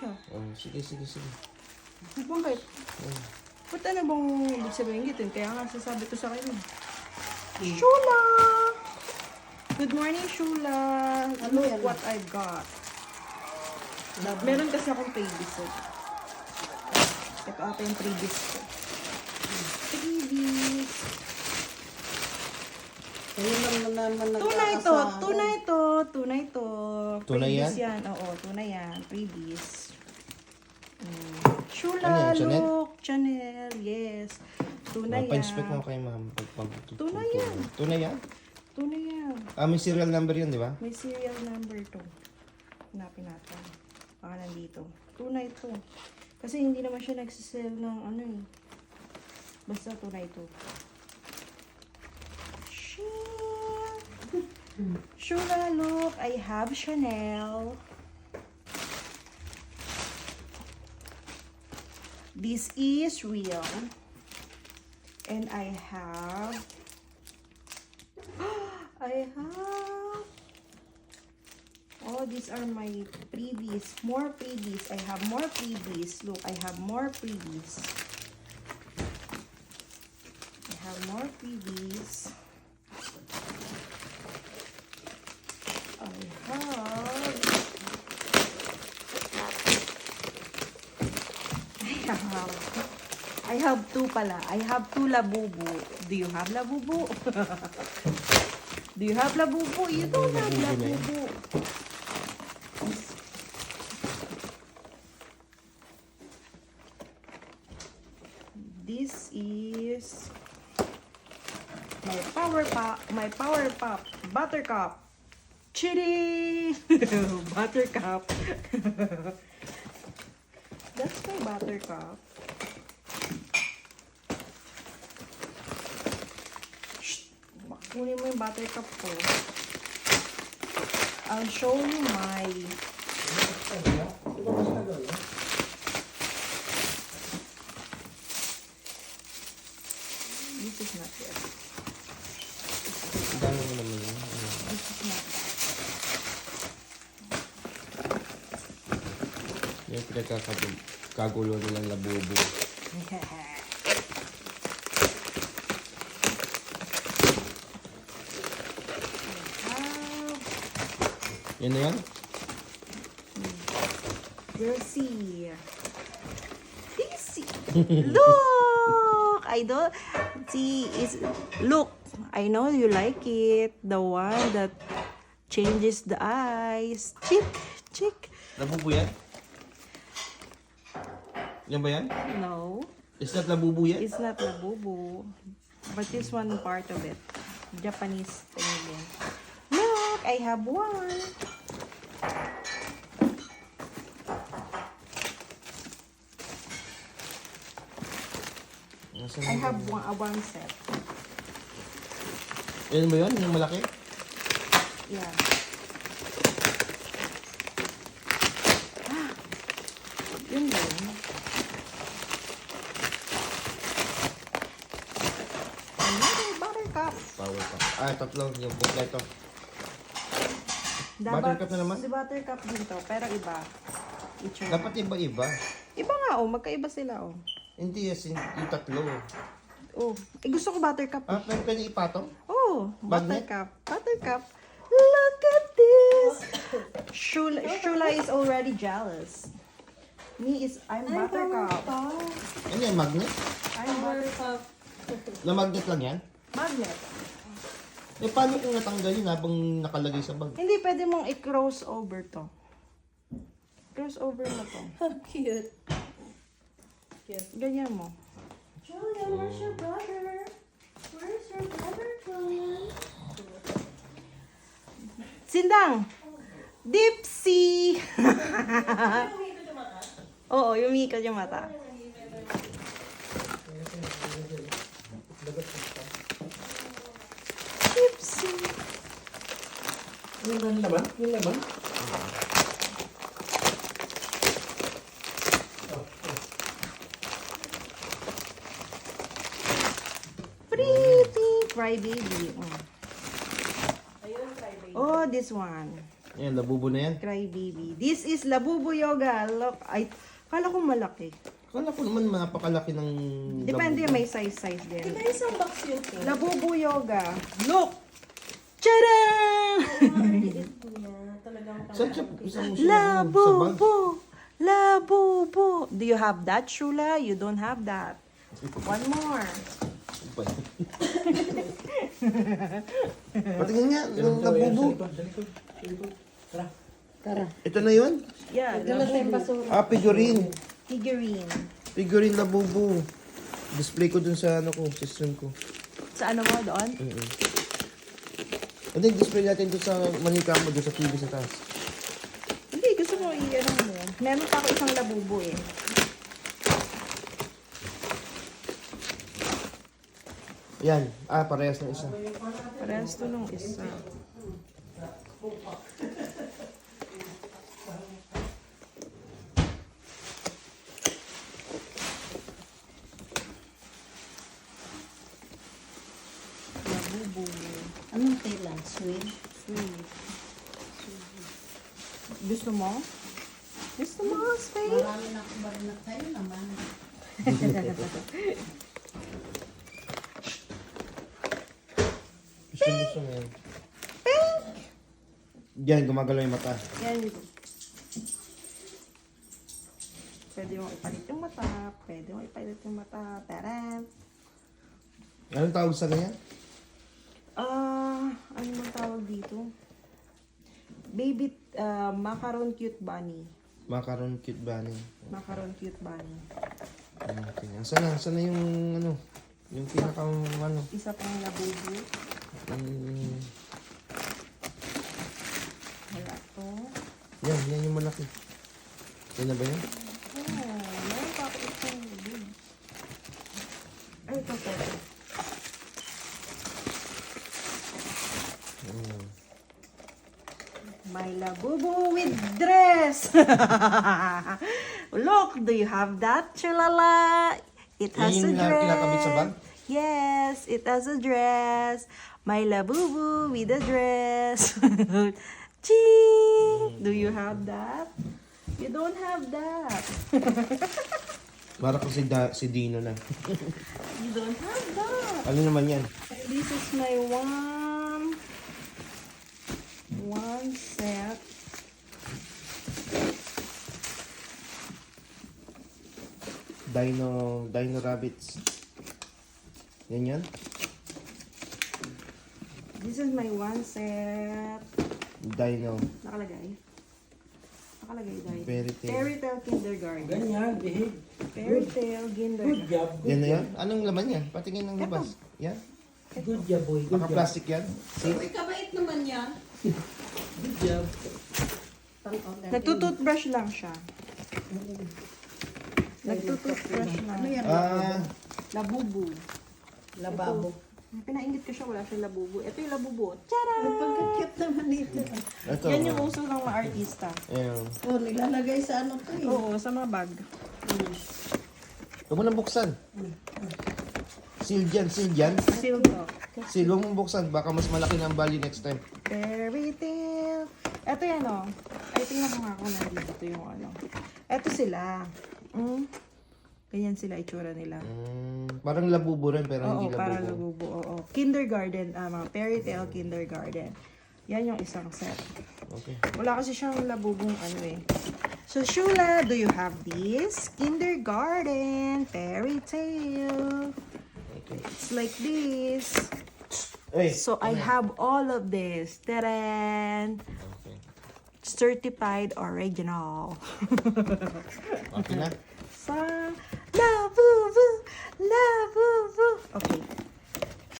Oh, sige. Bakit? Ba't ano bang ibig sabihin gitin? Kaya nga sasabi ko sa kanya. Shula! Good morning, Shula. Look yan? what I got. Meron kasi akong previous. Ito ata yung previous ko. Previous. Ayun naman Tunay to. Tunay Previous yan? Oo, tunay yan. Previous. Ano Shula, yan, Chanel? look. Chanel, yes. Tunay yan. Pa-inspect mo kay ma'am. Tunay yan. Tunay yan? Tunay yan. May serial number yun, di ba? May serial number to. Hanapin natin. Baka nandito. Tunay to. Kasi hindi naman siya nagsisell ng ano eh. Basta tunay to. Shula, look. I have Chanel. This is real. And I have... Oh, these are my previous. More previous. I have more previous. Look, I have more previous. I have more previous. I have two pala. I have two labubu. Do you have labubu? Do you have labubu? You don't have labubu. This is my power pop buttercup. Chitty! Buttercup. That's my buttercup. Kunin mo yung buttercup ko. I'll show you my... This is not it. Ang dami mo naman yun. This is not that. Yung pinagkakagulo nilang labubo. Yan na yan? We'll see. Look! I don't see. Look. I know you like it. The one that changes the eyes. Chick. Labubo yan? Yan ba yan? No. Is that labubo yan? It's not labubu. But this one part of it. Japanese thing again. Look, I have one. I have one set. Yan ba yun? Yung malaki? Yeah. Yun din. Another buttercup. Power pa. Tatlo. Yung kompleto. Dapat, Buttercup na naman? Si buttercup din to, pero iba. Itsura. Dapat iba-iba. Iba nga magkaiba sila Hindi yung tatlo. gusto ko buttercup. Pwede ipatong? Magnet? Buttercup. Look at this. Shula is already jealous. I'm buttercup. Ano yan? Magnet? I'm buttercup. Na magnet lang yan? Magnet. Paano kung natanggal yun habang nakalagay sa bag? Hindi, pwede mong i-cross over to. Cross over mo to. Cute. Ganyan mo. Julia, where's your brother? Where's your brother, Julia? Sindang! Dipsy! Oo, yumikot yung mata. Dipsy! Yung laban? Yung laban? Pretty crybaby. Ayun, crybaby. Oh, this one. Ayan, labubo na yan. Cry baby. This is Labubu Yoga. Look, ay, kala ko malaki. Akala ko naman napakalaki ng Depende, labubo. may size din. Tika isang box yun po. Labubu Yoga. Look! Tcharam! Maliit po niya. Talagang Saan siya? Isang mo siya sa bag? Labubu! Labubu! Do you have that, Shula? You don't have that. One more. Patingin nga, ng labubo. Tara. Ito na yun? Yeah, Dala tayong Labubu. basura. Ah, figurine. Figurine. Figurine labubo. Display ko dun sa ano ko, system ko. Sa ano mo doon? Hindi, display natin dun sa manika mo, dun sa TV sa taas. Hindi, gusto mo i-ano mo. Meron pa ako isang labubu eh. Yan. Ah, parehas ng isa. Parehas to nung isa. Labubu. Anong kailan? Sweet? Sweet. Gusto mo? Gusto mo, sweet? Marami na akong barinat sa'yo naman. Gusto mo yan. Yan, gumagalaw yung mata. Yan yun. Pwede mo ipalit yung mata. Pwede mo ipalit yung mata. Taran! Anong tawag sa ganyan? Ano bang tawag dito? Baby, macaron cute bunny. Macaron cute bunny. Macaron cute bunny. Okay. Saan na yung ano? Yung pinaka ano? Isa pang labubu. Wala to. Yan yung malaki. Yan na ba yan? Meron pa ako isang labubu. Ay, ito po. My labubu with dress. Look, do you have that, Chulala? It has Yan a yung dress. kinakabit sa bag? Yes, it has a dress. My labubu with a dress. Ching! Do you have that? You don't have that. Para ko si Dino na. You don't have that. Ano naman yan? This is my one set. Dino Rabbits. Yan yan? This is my one set. Dino. Nakalagay. Nakalagay dahil. Fairy tale. Fairy Tale Kindergarten. Ganyan, behave. Fairy Tale Good Kindergarten. job. Yan na yan? Anong laman yan? Patingin ng labas. Yan? Good job, boy. Good job. Naka-plastic yan? See? Uy, kabait naman yan. Good job. Nagtututbrush lang siya. Nagtututbrush lang. Ano yan? Ah, Labubu. Lababo. Pinaingit ko siya, wala siyang labubu. Ito yung labubu. Tara! Pagka-cute naman ito. ito. Yan yung uso ng mga artista. Ayan. Oh, nilalagay sa ano to eh. Oo, sa mga bag. Huwag mo nang buksan. Seal dyan. Seal to. Seal, huwag mong buksan. Baka mas malaki na ang value next time. Fairy Tale. Ito yan o. Ay, tingnan ko nga kung nandito yung ano. Ito sila. Ganyan sila itsura nila. Parang labubo rin, pero Oo, hindi para labubo. labubo. Oo. Kindergarten, mga Fairy Tale Kindergarten. Yan yung isang set. Okay. Wala kasi siyang labubong ano eh. So, Shula, do you have this? Kindergarten Fairy Tale. Okay. It's like this. Ay! So, I have all of this. Taran! Okay. Certified original. Okay na? Sa Labubu! Labubu! Okay.